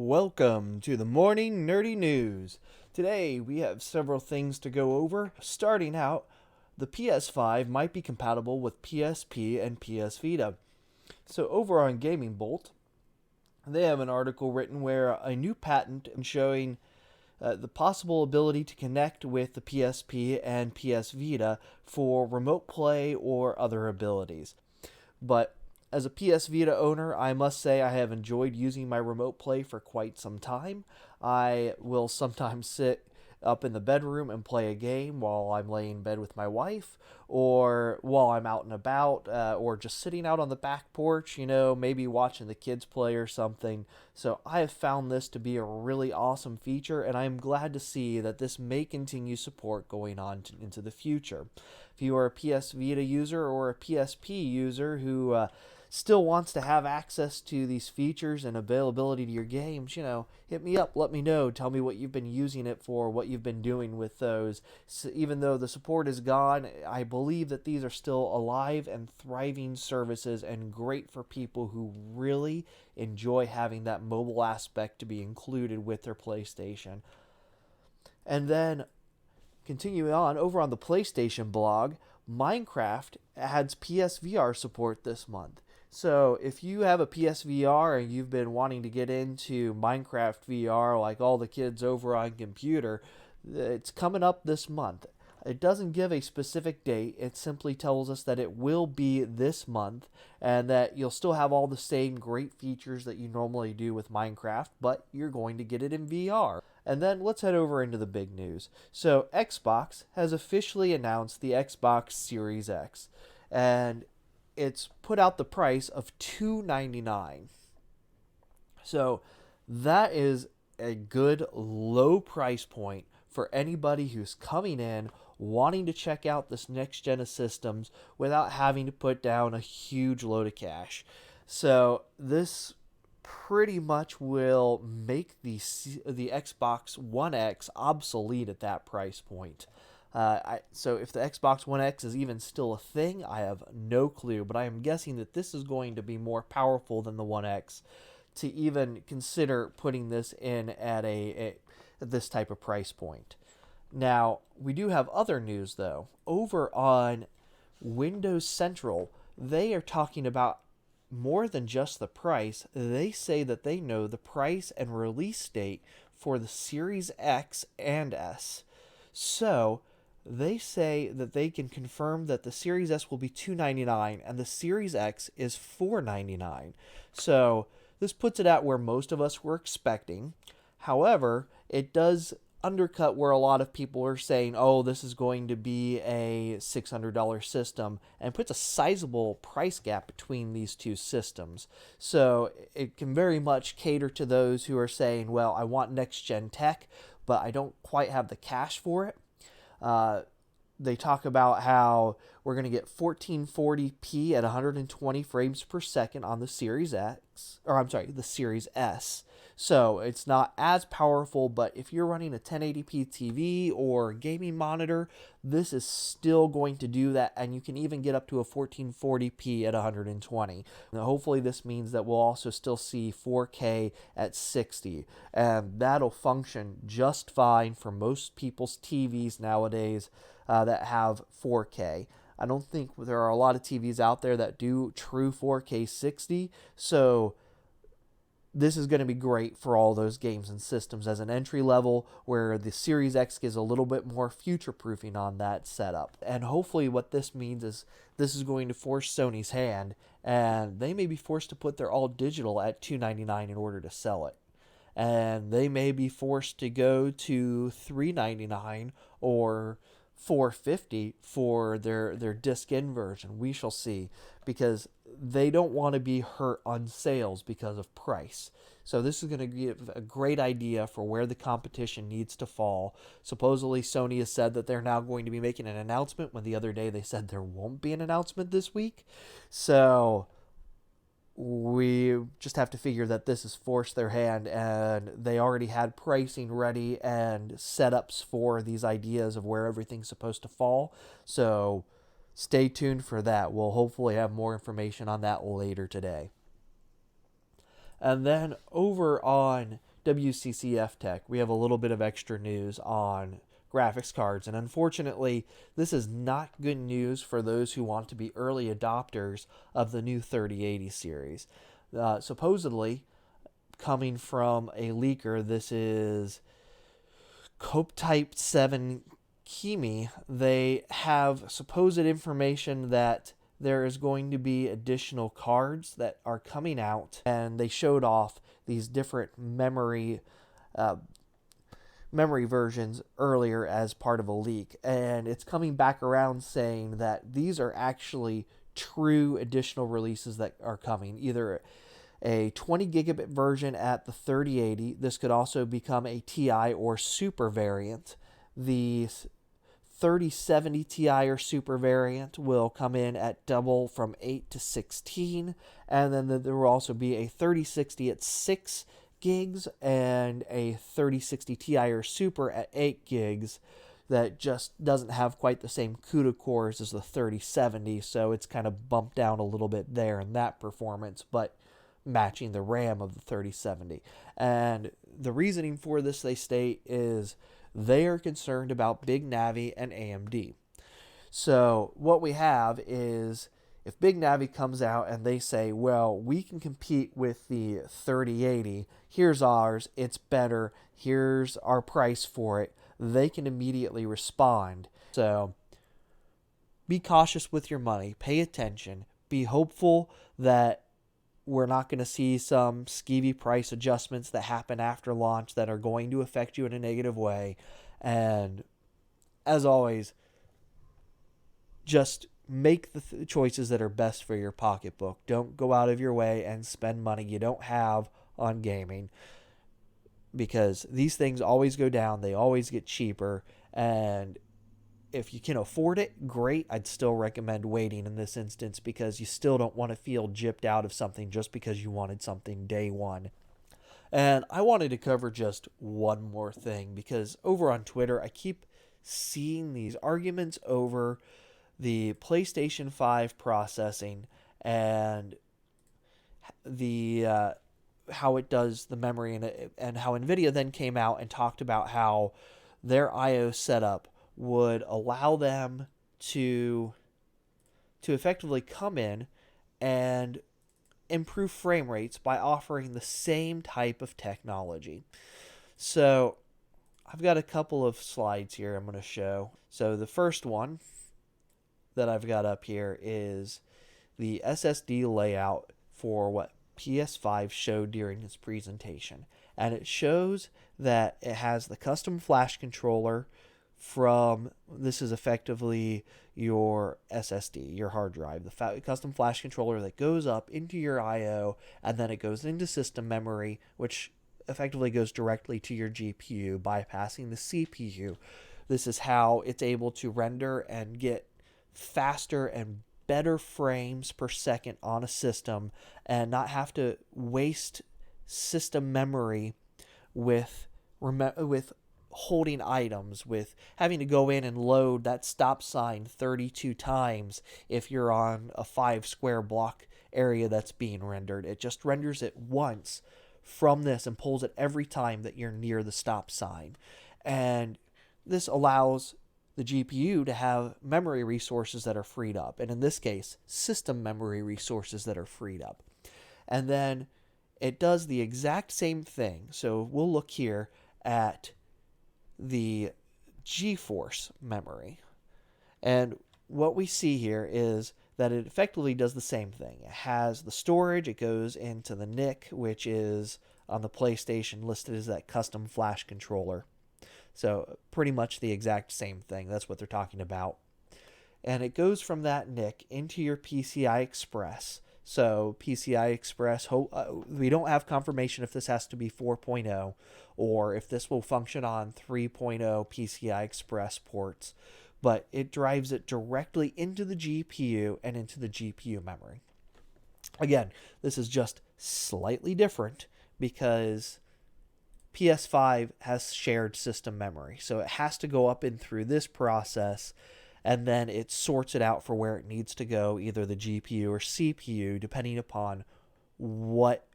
Welcome to the Morning Nerdy News. Today we have several things to go over. Starting out, the PS5 might be compatible with PSP and PS Vita. So over on Gamingbolt, they have an article written where a new patent showing the possible ability to connect with the PSP and PS Vita for remote play or other abilities. But as a PS Vita owner, I must say I have enjoyed using my remote play for quite some time. I will sometimes sit up in the bedroom and play a game while I'm laying in bed with my wife, or while I'm out and about, or just sitting out on the back porch, maybe watching the kids play or something. So I have found this to be a really awesome feature, and I am glad to see that this may continue support going on into the future. If you are a PS Vita user or a PSP user who still wants to have access to these features and availability to your games, hit me up, let me know, tell me what you've been using it for, what you've been doing with those. So even though the support is gone, I believe that these are still alive and thriving services and great for people who really enjoy having that mobile aspect to be included with their PlayStation. And then continuing on, over on the PlayStation blog, Minecraft adds PSVR support this month. So if you have a PSVR and you've been wanting to get into Minecraft VR like all the kids over on computer, it's coming up this month. It doesn't give a specific date. It simply tells us that it will be this month and that you'll still have all the same great features that you normally do with Minecraft, but you're going to get it in VR. And then let's head over into the big news. So Xbox has officially announced the Xbox Series X, and it's put out the price of $299. So that is a good low price point for anybody who's coming in wanting to check out this next gen of systems without having to put down a huge load of cash. So this pretty much will make the Xbox One X obsolete at that price point. So if the Xbox One X is even still a thing, I have no clue, but I am guessing that this is going to be more powerful than the One X to even consider putting this in at this type of price point. Now, we do have other news though. Over on Windows Central, they are talking about more than just the price. They say that they know the price and release date for the Series X and S. So they say that they can confirm that the Series S will be $299 and the Series X is $499. So this puts it at where most of us were expecting. However, it does undercut where a lot of people are saying, oh, this is going to be a $600 system, and puts a sizable price gap between these two systems. So it can very much cater to those who are saying, well, I want next gen tech, but I don't quite have the cash for it. They talk about how we're going to get 1440p at 120 frames per second on the Series X, or I'm sorry, the Series S. So it's not as powerful, but if you're running a 1080p TV or gaming monitor, this is still going to do that, and you can even get up to a 1440p at 120. Now, hopefully this means that we'll also still see 4K at 60, and that'll function just fine for most people's TVs nowadays that have 4K. I don't think there are a lot of TVs out there that do true 4K 60, so this is going to be great for all those games and systems as an entry level, where the Series X gives a little bit more future proofing on that setup. And hopefully what this means is this is going to force Sony's hand, and they may be forced to put their all digital at $299 in order to sell it. And they may be forced to go to $399 or $450 for their disc-in version. We shall see, because they don't want to be hurt on sales because of price. So this is going to give a great idea for where the competition needs to fall. Supposedly Sony has said that they're now going to be making an announcement, when the other day they said there won't be an announcement this week. So we just have to figure that this has forced their hand, and they already had pricing ready and setups for these ideas of where everything's supposed to fall. So stay tuned for that. We'll hopefully have more information on that later today. And then over on Wccftech, we have a little bit of extra news on graphics cards, and unfortunately, this is not good news for those who want to be early adopters of the new 3080 series. Supposedly, coming from a leaker, this is Cope Type 7 Kimi. They have supposed information that there is going to be additional cards that are coming out, and they showed off these different memory versions earlier as part of a leak, and it's coming back around saying that these are actually true additional releases that are coming, either a 20 gigabit version at the 3080. This could also become a TI or Super variant. The 3070 Ti or Super variant will come in at double from 8 to 16, and then there will also be a 3060 at 6 gigs and a 3060 Ti or Super at 8 gigs that just doesn't have quite the same CUDA cores as the 3070, so it's kind of bumped down a little bit there in that performance, but matching the RAM of the 3070. And the reasoning for this, they state, is they are concerned about Big Navi and AMD. So what we have is, if Big Navi comes out and they say, well, we can compete with the 3080, here's ours, it's better, here's our price for it, they can immediately respond. So be cautious with your money, pay attention, be hopeful that we're not going to see some skeevy price adjustments that happen after launch that are going to affect you in a negative way. And as always, just make the choices that are best for your pocketbook. Don't go out of your way and spend money you don't have on gaming, because these things always go down. They always get cheaper. And if you can afford it, great. I'd still recommend waiting in this instance, because you still don't want to feel gypped out of something just because you wanted something day one. And I wanted to cover just one more thing, because over on Twitter, I keep seeing these arguments over the PlayStation 5 processing and the how it does the memory, and how Nvidia then came out and talked about how their I/O setup would allow them to effectively come in and improve frame rates by offering the same type of technology. So I've got a couple of slides here I'm going to show. So the first one that I've got up here is the SSD layout for what PS5 showed during its presentation. And it shows that it has the custom flash controller from, this is effectively your SSD, your hard drive, the custom flash controller that goes up into your I/O, and then it goes into system memory, which effectively goes directly to your GPU, bypassing the CPU. This is how it's able to render and get faster and better frames per second on a system, and not have to waste system memory with holding items, with having to go in and load that stop sign 32 times if you're on a 5 square block area that's being rendered. It just renders it once from this and pulls it every time that you're near the stop sign. And this allows the GPU to have memory resources that are freed up, and in this case, system memory resources that are freed up. And then it does the exact same thing. So we'll look here at the GeForce memory. And what we see here is that it effectively does the same thing. It has the storage, it goes into the NIC, which is on the PlayStation listed as that custom flash controller. So pretty much the exact same thing. That's what they're talking about. And it goes from that NIC into your PCI Express. So PCI Express, we don't have confirmation if this has to be 4.0 or if this will function on 3.0 PCI Express ports, but it drives it directly into the GPU and into the GPU memory. Again, this is just slightly different because PS5 has shared system memory, so it has to go up and through this process, and then it sorts it out for where it needs to go, either the GPU or CPU, depending upon what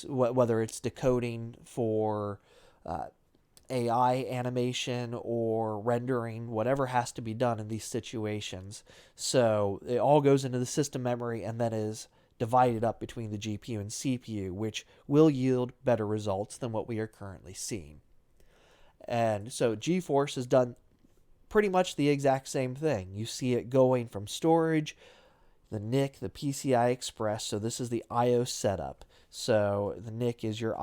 whether it's decoding for AI animation or rendering, whatever has to be done in these situations. So it all goes into the system memory and then is divided up between the GPU and CPU, which will yield better results than what we are currently seeing. And so GeForce has done pretty much the exact same thing. You see it going from storage, the NIC, the PCI Express. So this is the I/O setup. So the NIC has your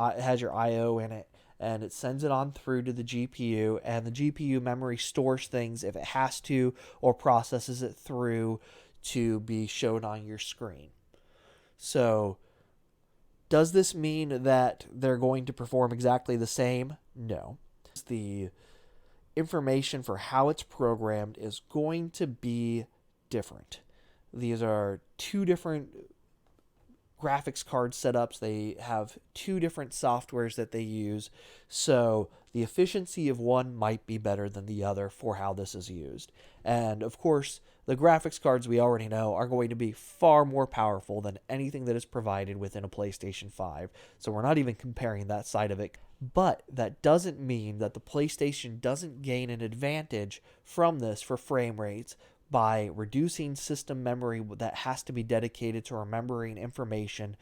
I/O in it, and it sends it on through to the GPU, and the GPU memory stores things if it has to, or processes it through to be shown on your screen. So does this mean that they're going to perform exactly the same? No. The information for how it's programmed is going to be different. These are two different graphics card setups. They have two different softwares that they use. So the efficiency of one might be better than the other for how this is used. And of course, the graphics cards we already know are going to be far more powerful than anything that is provided within a PlayStation 5. So we're not even comparing that side of it. But that doesn't mean that the PlayStation doesn't gain an advantage from this for frame rates by reducing system memory that has to be dedicated to remembering information,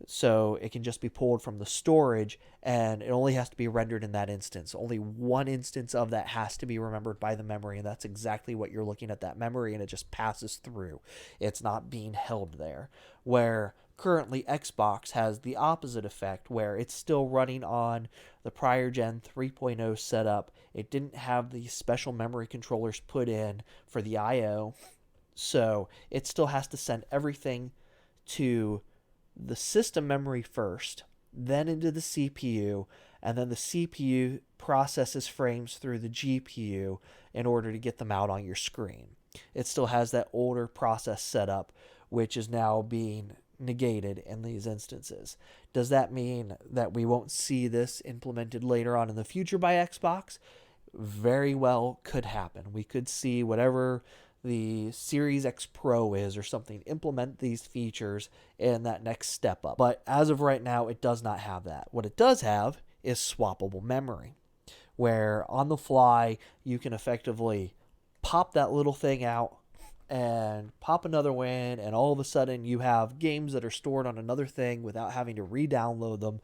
so it can just be pulled from the storage and it only has to be rendered in that instance. Only one instance of that has to be remembered by the memory, and that's exactly what you're looking at, that memory, and it just passes through. It's not being held there. Where currently Xbox has the opposite effect, where it's still running on the prior gen 3.0 setup. It didn't have the special memory controllers put in for the I/O, so it still has to send everything to the system memory first, then into the CPU, and then the CPU processes frames through the GPU in order to get them out on your screen. It still has that older process setup, which is now being negated in these instances. Does that mean that we won't see this implemented later on in the future by Xbox? Very well could happen. We could see whatever the Series X Pro is or something implement these features in that next step up. But as of right now, it does not have that. What it does have is swappable memory, where on the fly you can effectively pop that little thing out and pop another one in, and all of a sudden you have games that are stored on another thing without having to re-download them,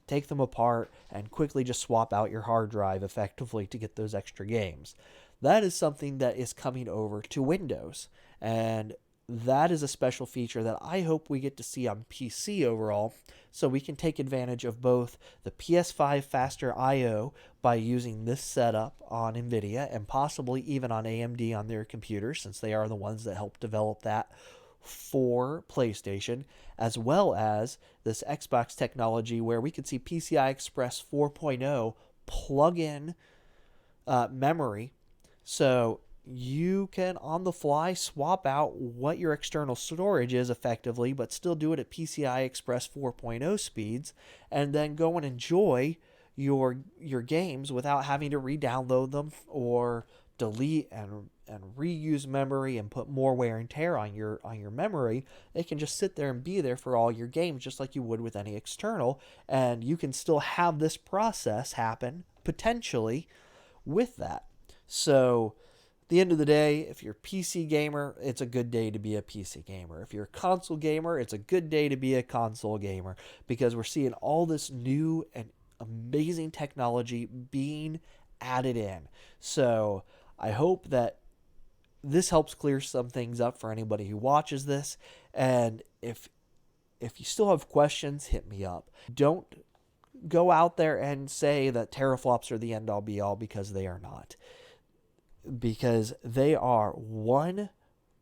take them apart, and quickly just swap out your hard drive effectively to get those extra games. That is something that is coming over to Windows, and that is a special feature that I hope we get to see on PC overall, so we can take advantage of both the PS5 faster I/O by using this setup on Nvidia, and possibly even on AMD on their computers, since they are the ones that helped develop that for PlayStation, as well as this Xbox technology where we could see PCI Express 4.0 plug-in memory, so you can on the fly swap out what your external storage is effectively, but still do it at PCI Express 4.0 speeds, and then go and enjoy your games without having to re-download them or delete and reuse memory and put more wear and tear on your memory. It can just sit there and be there for all your games, just like you would with any external, and you can still have this process happen potentially with that. So at the end of the day, if you're a PC gamer, it's a good day to be a PC gamer. If you're a console gamer, it's a good day to be a console gamer, because we're seeing all this new and amazing technology being added in. So I hope that this helps clear some things up for anybody who watches this. And if you still have questions, hit me up. Don't go out there and say that teraflops are the end-all be-all, because they are not. Because they are one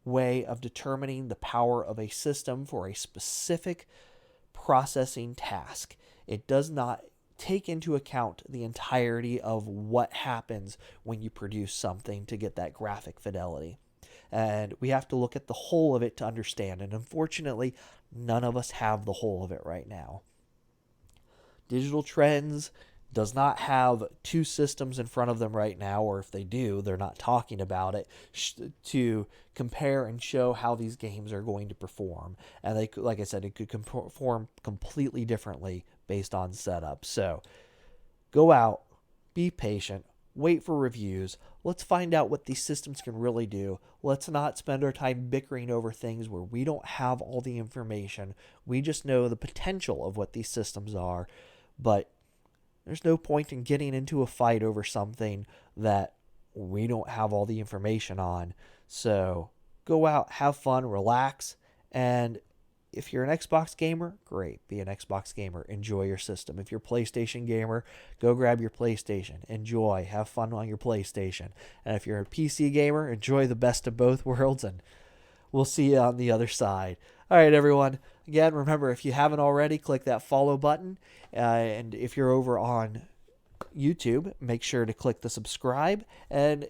way of determining the power of a system for a specific processing task. It does not take into account the entirety of what happens when you produce something to get that graphic fidelity. And we have to look at the whole of it to understand. And unfortunately, none of us have the whole of it right now. Digital trends does not have two systems in front of them right now, or if they do, they're not talking about it, to compare and show how these games are going to perform. And they, like I said, it could perform completely differently based on setup. So go out, be patient, wait for reviews. Let's find out what these systems can really do. Let's not spend our time bickering over things where we don't have all the information. We just know the potential of what these systems are, but there's no point in getting into a fight over something that we don't have all the information on. So go out, have fun, relax, and if you're an Xbox gamer, great, be an Xbox gamer. Enjoy your system. If you're a PlayStation gamer, go grab your PlayStation. Enjoy. Have fun on your PlayStation. And if you're a PC gamer, enjoy the best of both worlds, and we'll see you on the other side. All right, everyone. Again, remember, if you haven't already, click that follow button. And if you're over on YouTube, make sure to click the subscribe. And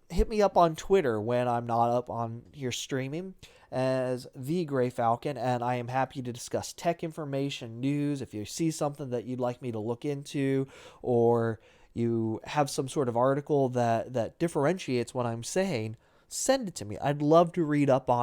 hit me up on Twitter when I'm not up on here streaming as the Gray Falcon, and I am happy to discuss tech information, news. If you see something that you'd like me to look into, or you have some sort of article that differentiates what I'm saying, send it to me. I'd love to read up on it